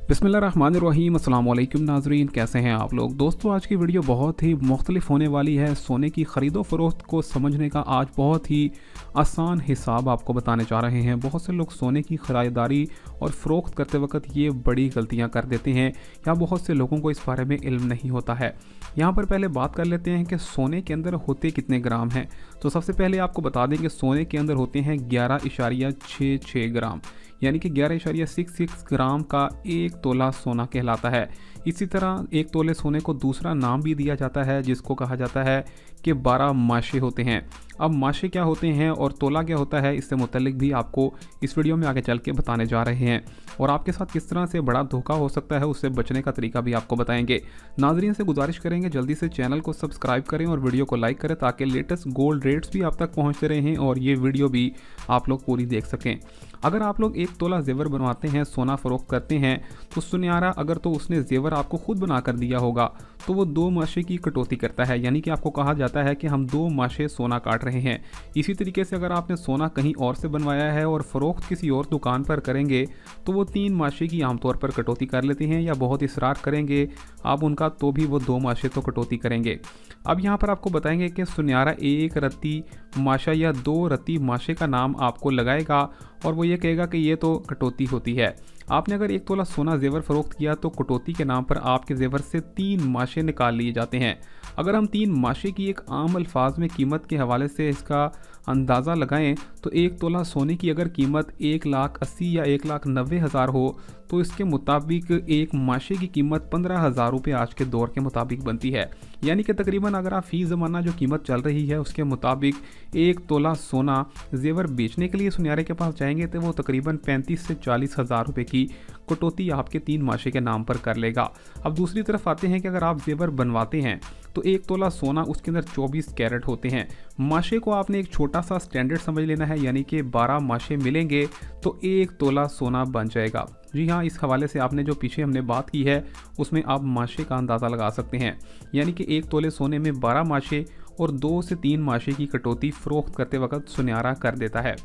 बिस्मिल्लाहिर्रहमानिर्रहीम अस्सलाम वालेकुम नाजरीन, कैसे हैं आप लोग। दोस्तों आज की वीडियो बहुत ही मुख्तलिफ होने वाली है। सोने की ख़रीदो फ़रोख्त को समझने का आज बहुत ही आसान हिसाब आपको बताने जा रहे हैं। बहुत से लोग सोने की ख़रीदारी और फ़रोख्त करते वक्त ये बड़ी गलतियां कर देते हैं या बहुत से लोगों को इस बारे में इल्म नहीं होता है। यहाँ पर पहले बात कर लेते हैं कि सोने के अंदर होते कितने ग्राम हैं। तो सबसे पहले आपको बता दें कि सोने के अंदर होते हैं 11.66 ग्राम, यानी कि 11.66 ग्राम का एक तोला सोना कहलाता है। इसी तरह एक तोले सोने को दूसरा नाम भी दिया जाता है जिसको कहा जाता है कि 12 माशे होते हैं। अब माशे क्या होते हैं और तोला क्या होता है, इससे मुतल्लिक भी आपको इस वीडियो में आगे चल के बताने जा रहे हैं और आपके साथ किस तरह से बड़ा धोखा हो सकता है उससे बचने का तरीका भी आपको बताएंगे। नाजरीन से गुजारिश करेंगे जल्दी से चैनल को सब्सक्राइब करें और वीडियो को लाइक करें ताकि लेटेस्ट गोल्ड रेट्स भी आप तक पहुँचते रहें और ये वीडियो भी आप लोग पूरी देख सकें। अगर आप लोग एक तोला जेवर बनवाते हैं, सोना फ़रोख्त करते हैं, तो सुनियारा अगर तो उसने जेवर आपको खुद बना कर दिया होगा तो वो 2 माशे की कटौती करता है, यानी कि आपको कहा जाता है कि हम 2 माशे सोना काट रहे हैं। इसी तरीके से अगर आपने सोना कहीं और से बनवाया है और फ़रोख्त किसी और दुकान पर करेंगे तो वो 3 माशे की आमतौर पर कटौती कर लेते हैं, या बहुत इसरार करेंगे आप उनका तो भी वो 2 माशे तो कटौती करेंगे। अब यहाँ पर आपको बताएंगे कि सुनियारा 1 रत्ती माशा या 2 रत्ती माशे का नाम आपको लगाएगा और वो ये कहेगा कि ये तो कटौती होती है। आपने अगर एक तोला सोना जेवर फ़रोख्त किया तो कटौती के नाम पर आपके जेवर से 3 माशे निकाल लिए जाते हैं। अगर हम 3 माशे की एक आम अल्फाज में कीमत के हवाले से इसका अंदाज़ा लगाएं तो एक तोला सोने की अगर कीमत 1,80,000 या 1,90,000 हो तो इसके मुताबिक एक माशे की कीमत 15,000 रुपये आज के दौर के मुताबिक बनती है। यानी कि तकरीबन अगर आप फ़ी ज़माना जो कीमत चल रही है उसके मुताबिक एक तोला सोना जेवर बेचने के लिए सुनियारे के पास जाएंगे तो वो तकरीबन 35 से 40 हज़ार रुपये की कटौती आपके 3 माशे के नाम पर कर लेगा। अब दूसरी तरफ आते हैं कि अगर आप जेवर बनवाते हैं तो एक तोला सोना उसके अंदर 24 कैरेट होते हैं। माशे को आपने एक छोटा सा स्टैंडर्ड समझ लेना है, यानी कि 12 माशे मिलेंगे तो एक तोला सोना बन जाएगा। जी हाँ, इस हवाले से आपने जो पीछे हमने बात की है उसमें आप माशे का अंदाज़ा लगा सकते हैं, यानी कि एक तोले सोने में 12 माशे और 2 से 3 माशे की कटौती फ़रोख्त करते वक्त सुनियारा कर देता है।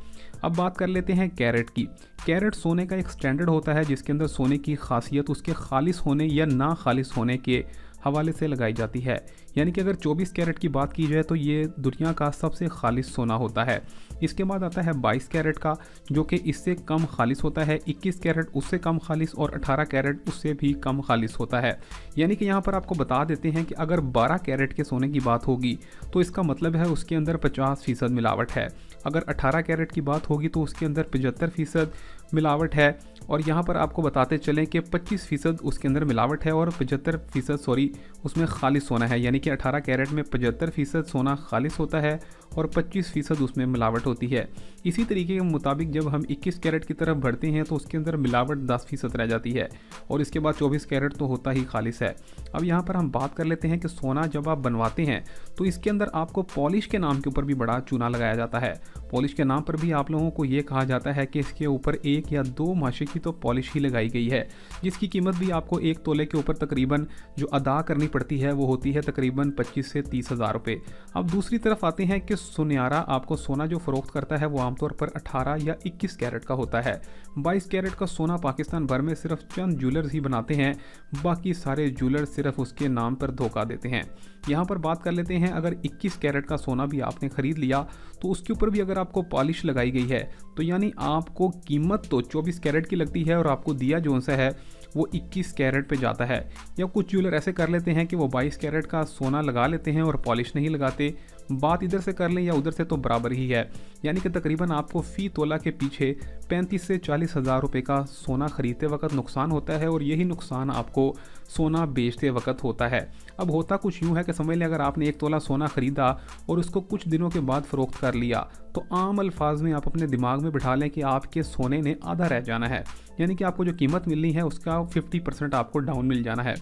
अब बात कर लेते हैं कैरेट की। कैरेट सोने का एक स्टैंडर्ड होता है जिसके अंदर सोने की खासियत उसके खालिस होने या ना खालिस होने के हवाले से लगाई जाती है। यानी कि अगर 24 कैरेट की बात की जाए तो ये दुनिया का सबसे खालिस सोना होता है। इसके बाद आता है 22 कैरेट का, जो कि इससे कम खालिस होता है, 21 कैरेट उससे कम खालिस और 18 कैरेट उससे भी कम खालिस होता है। यानी कि यहाँ पर आपको बता देते हैं कि अगर 12 कैरेट के सोने की बात होगी तो इसका मतलब है उसके अंदर 50% मिलावट है। अगर 18 कैरेट की बात होगी तो उसके अंदर 75% मिलावट है। और यहाँ पर आपको बताते चलें कि 25% उसके अंदर मिलावट है और 75% उसमें खालिस सोना है। यानी कि 18 कैरेट में 75% सोना खालिस होता है और 25% उसमें मिलावट होती है। इसी तरीके के मुताबिक जब हम 21 कैरेट की तरफ बढ़ते हैं तो उसके अंदर मिलावट 10% रह जाती है और इसके बाद 24 कैरेट तो होता ही खालिस है। अब यहाँ पर हम बात कर लेते हैं कि सोना जब आप बनवाते हैं तो इसके अंदर आपको पॉलिश के नाम के ऊपर भी बड़ा चूना लगाया जाता है। पॉलिश के नाम पर भी आप लोगों को ये कहा जाता है कि इसके ऊपर 1 या 2 माशे की तो पॉलिश ही लगाई गई है, जिसकी कीमत भी आपको एक तोले के ऊपर तकरीबन जो अदा करनी पड़ती है वो होती है तकरीबन 25 से 30 हज़ार रुपये। अब दूसरी तरफ आते हैं कि सुनियारा आपको सोना जो फ़रोख्त करता है वो आमतौर पर 18 या 21 कैरेट का होता है। 22 कैरेट का सोना पाकिस्तान भर में सिर्फ चंद ज्वेलर्स ही बनाते हैं, बाकी सारे ज्वेलर्स सिर्फ उसके नाम पर धोखा देते हैं। यहाँ पर बात कर लेते हैं अगर 21 कैरेट का सोना भी आपने ख़रीद लिया तो उसके ऊपर भी अगर आपको पॉलिश लगाई गई है तो यानी आपको कीमत तो 24 कैरेट की लगती है और आपको दिया जो सा है वो 21 कैरेट पे जाता है। या कुछ ज्वेलर ऐसे कर लेते हैं कि वो 22 कैरेट का सोना लगा लेते हैं और पॉलिश नहीं लगाते। बात इधर से कर लें या उधर से तो बराबर ही है, यानी कि तकरीबन आपको फ़ी तोला के पीछे 35 से 40 हज़ार रुपये का सोना ख़रीदते वक्त नुकसान होता है और यही नुकसान आपको सोना बेचते वक्त होता है। अब होता कुछ यूँ है कि समझ लें अगर आपने एक तोला सोना ख़रीदा और उसको कुछ दिनों के बाद फ़रोख्त कर लिया तो आम अल्फाज में आप अपने दिमाग में बिठा लें कि आपके सोने ने आधा रह जाना है, यानी कि आपको जो कीमत मिलनी है उसका 50% आपको डाउन मिल जाना है।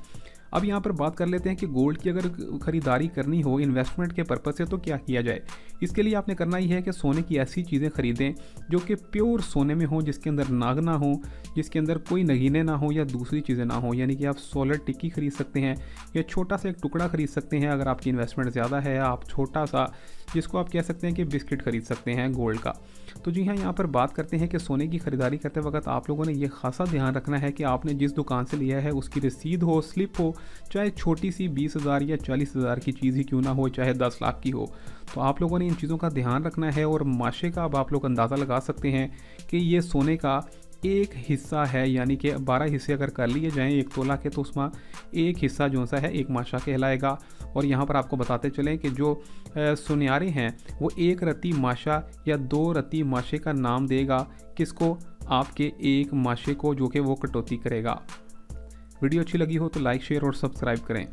अब यहाँ पर बात कर लेते हैं कि गोल्ड की अगर ख़रीदारी करनी हो इन्वेस्टमेंट के पर्पज़ से तो क्या किया जाए। इसके लिए आपने करना ही है कि सोने की ऐसी चीज़ें ख़रीदें जो कि प्योर सोने में हो, जिसके अंदर नाग ना हो, जिसके अंदर कोई नगीने ना हो या दूसरी चीज़ें ना हो। यानी कि आप सोलर टिक्की खरीद सकते हैं या छोटा सा एक टुकड़ा खरीद सकते हैं अगर आपकी इन्वेस्टमेंट ज़्यादा है। आप छोटा सा, जिसको आप कह सकते हैं कि बिस्किट खरीद सकते हैं गोल्ड का। तो जी हाँ, यहाँ पर बात करते हैं कि सोने की ख़रीदारी करते वक्त आप लोगों ने ये खासा ध्यान रखना है कि आपने जिस दुकान से लिया है उसकी रसीद हो, स्लिप हो, चाहे छोटी सी 20,000 या 40,000 की चीज़ ही क्यों ना हो, चाहे 10 लाख की हो। तो आप लोगों ने इन चीज़ों का ध्यान रखना है। और माशे का अब आप लोग अंदाज़ा लगा सकते हैं कि ये सोने का एक हिस्सा है, यानी कि 12 हिस्से अगर कर लिए जाएँ 1 तोला के, तो उसमें एक हिस्सा जो सा है एक माशा कहलाएगा। और यहाँ पर आपको बताते चलें कि जो सुनयारे हैं वो 1 रत्ती माशा या 2 रत्ती माशे का नाम देगा किसको, आपके एक माशे को, जो कि वो कटौती करेगा। वीडियो अच्छी लगी हो तो लाइक, शेयर और सब्सक्राइब करें।